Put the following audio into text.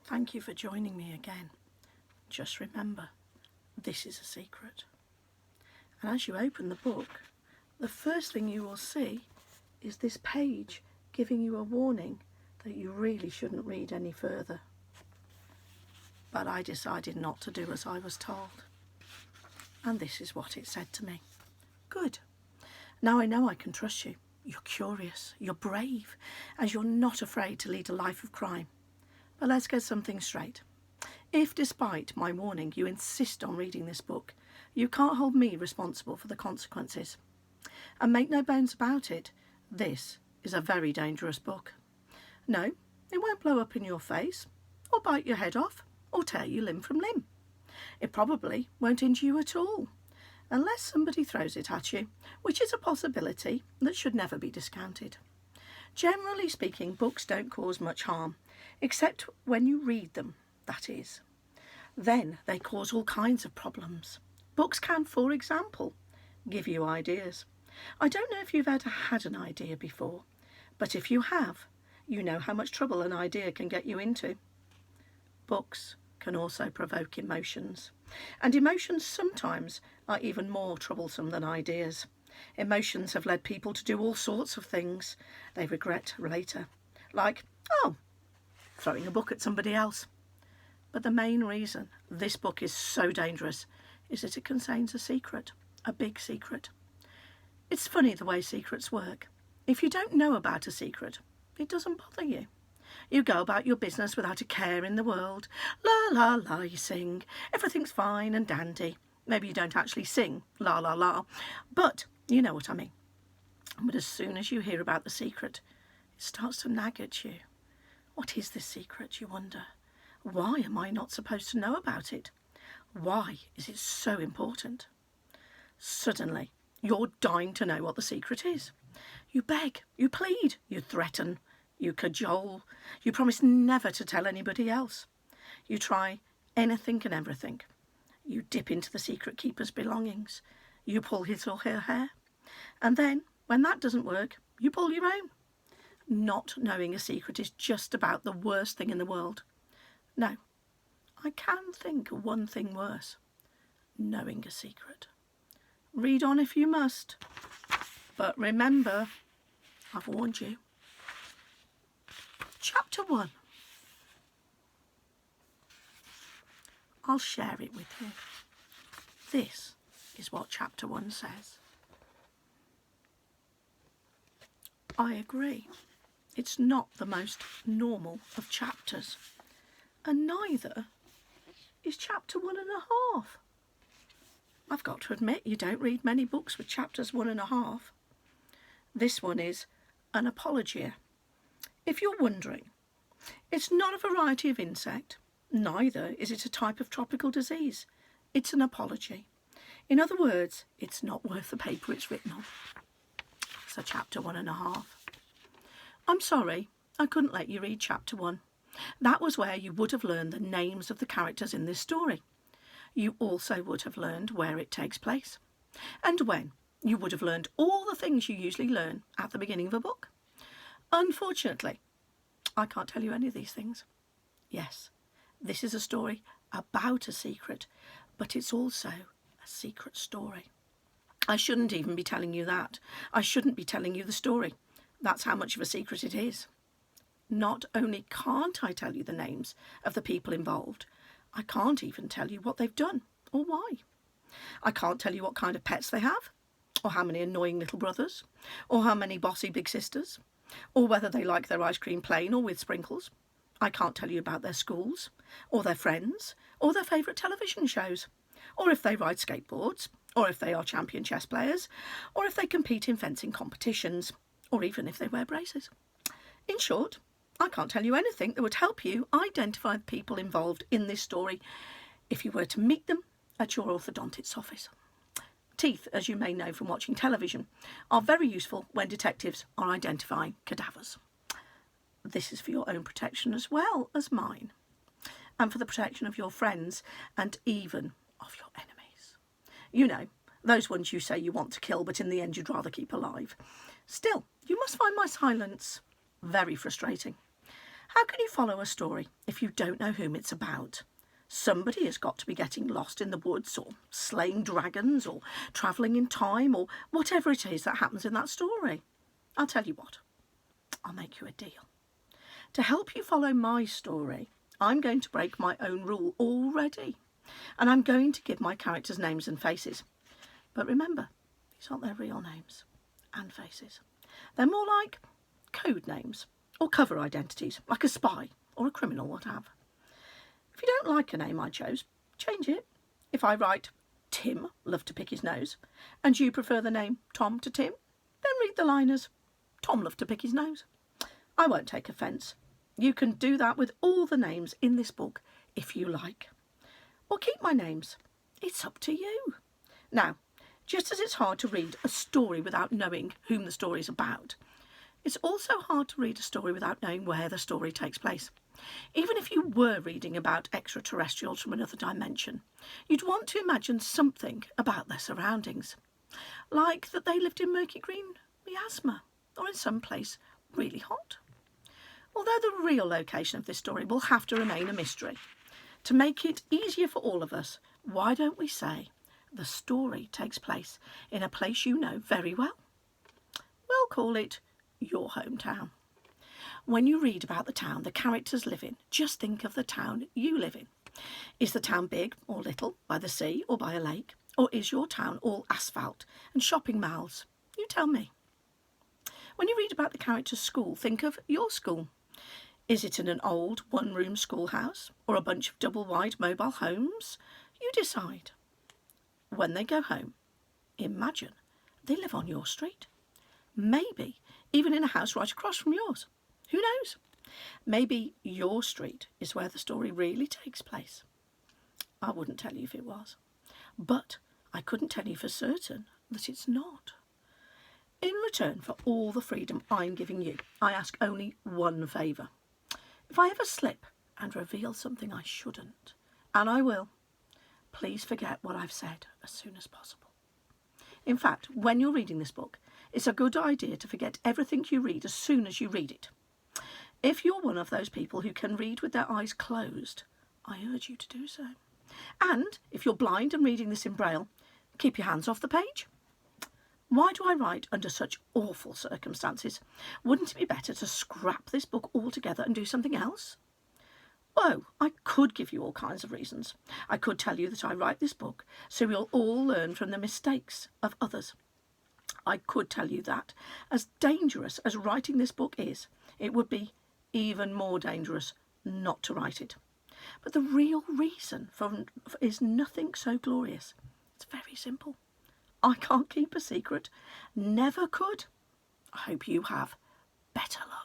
Thank you for joining me again. Just remember, this is a secret. And as you open the book, the first thing you will see is this page giving you a warning that you really shouldn't read any further. But I decided not to do as I was told. And this is what it said to me. Good. Now I know I can trust you. You're curious, you're brave, as you're not afraid to lead a life of crime. But let's get something straight. If, despite my warning, you insist on reading this book, you can't hold me responsible for the consequences. And make no bones about it, this is a very dangerous book. No, it won't blow up in your face, or bite your head off, or tear you limb from limb. It probably won't injure you at all, unless somebody throws it at you, which is a possibility that should never be discounted. Generally speaking, books don't cause much harm, except when you read them, that is. Then they cause all kinds of problems. Books can, for example, give you ideas. I don't know if you've ever had an idea before, but if you have, you know how much trouble an idea can get you into. Books can also provoke emotions, and emotions sometimes are even more troublesome than ideas. Emotions have led people to do all sorts of things they regret later, like, throwing a book at somebody else. But the main reason this book is so dangerous is that it contains a secret, a big secret. It's funny the way secrets work. If you don't know about a secret, it doesn't bother you. You go about your business without a care in the world. La, la, la, you sing. Everything's fine and dandy. Maybe you don't actually sing, la, la, la, but you know what I mean. But as soon as you hear about the secret, it starts to nag at you. What is this secret, you wonder? Why am I not supposed to know about it? Why is it so important? Suddenly, you're dying to know what the secret is. You beg, you plead, you threaten, you cajole, you promise never to tell anybody else. You try anything and everything. You dip into the secret keeper's belongings. You pull his or her hair. And then, when that doesn't work, you pull your own. Not knowing a secret is just about the worst thing in the world. No, I can think of one thing worse. Knowing a secret. Read on if you must. But remember, I've warned you. Chapter 1. I'll share it with you. This is what Chapter 1 says. I agree. It's not the most normal of chapters. And neither is Chapter 1.5. I've got to admit, you don't read many books with chapters 1.5. This one is an apologia. If you're wondering, it's not a variety of insect, neither is it a type of tropical disease. It's an apology. In other words, it's not worth the paper it's written on. So Chapter 1.5. I'm sorry, I couldn't let you read Chapter 1. That was where you would have learned the names of the characters in this story. You also would have learned where it takes place, and when. You would have learned all the things you usually learn at the beginning of a book. Unfortunately, I can't tell you any of these things. Yes, this is a story about a secret, but it's also a secret story. I shouldn't even be telling you that. I shouldn't be telling you the story. That's how much of a secret it is. Not only can't I tell you the names of the people involved, I can't even tell you what they've done or why. I can't tell you what kind of pets they have, or how many annoying little brothers, or how many bossy big sisters, or whether they like their ice cream plain or with sprinkles. I can't tell you about their schools, or their friends, or their favourite television shows, or if they ride skateboards, or if they are champion chess players, or if they compete in fencing competitions, or even if they wear braces. In short, I can't tell you anything that would help you identify the people involved in this story if you were to meet them at your orthodontist's office. Teeth, as you may know from watching television, are very useful when detectives are identifying cadavers. This is for your own protection as well as mine, and for the protection of your friends and even of your enemies. You know, those ones you say you want to kill, but in the end you'd rather keep alive. Still, you must find my silence very frustrating. How can you follow a story if you don't know whom it's about? Somebody has got to be getting lost in the woods, or slaying dragons, or travelling in time, or whatever it is that happens in that story. I'll tell you what, I'll make you a deal. To help you follow my story, I'm going to break my own rule already, and I'm going to give my characters names and faces. But remember, these aren't their real names and faces. They're more like code names or cover identities, like a spy or a criminal, what have. If you don't like a name I chose, change it. If I write Tim loved to pick his nose, and you prefer the name Tom to Tim, then read the line as Tom loved to pick his nose. I won't take offence. You can do that with all the names in this book if you like. Or keep my names. It's up to you. Now, just as it's hard to read a story without knowing whom the story is about, it's also hard to read a story without knowing where the story takes place. Even if you were reading about extraterrestrials from another dimension, you'd want to imagine something about their surroundings. Like that they lived in murky green miasma, or in some place really hot. Although the real location of this story will have to remain a mystery. To make it easier for all of us, why don't we say the story takes place in a place you know very well? We'll call it your hometown. When you read about the town the characters live in, just think of the town you live in. Is the town big or little, by the sea or by a lake? Or is your town all asphalt and shopping malls? You tell me. When you read about the character's school, think of your school. Is it in an old one-room schoolhouse or a bunch of double-wide mobile homes? You decide. When they go home, imagine they live on your street. Maybe even in a house right across from yours. Who knows? Maybe your street is where the story really takes place. I wouldn't tell you if it was, but I couldn't tell you for certain that it's not. In return for all the freedom I'm giving you, I ask only one favour. If I ever slip and reveal something I shouldn't, and I will, please forget what I've said as soon as possible. In fact, when you're reading this book, it's a good idea to forget everything you read as soon as you read it. If you're one of those people who can read with their eyes closed, I urge you to do so. And if you're blind and reading this in Braille, keep your hands off the page. Why do I write under such awful circumstances? Wouldn't it be better to scrap this book altogether and do something else? Oh, I could give you all kinds of reasons. I could tell you that I write this book so we'll all learn from the mistakes of others. I could tell you that, as dangerous as writing this book is, it would be even more dangerous not to write it. But the real reason is nothing so glorious. It's very simple. I can't keep a secret. Never could. I hope you have better luck.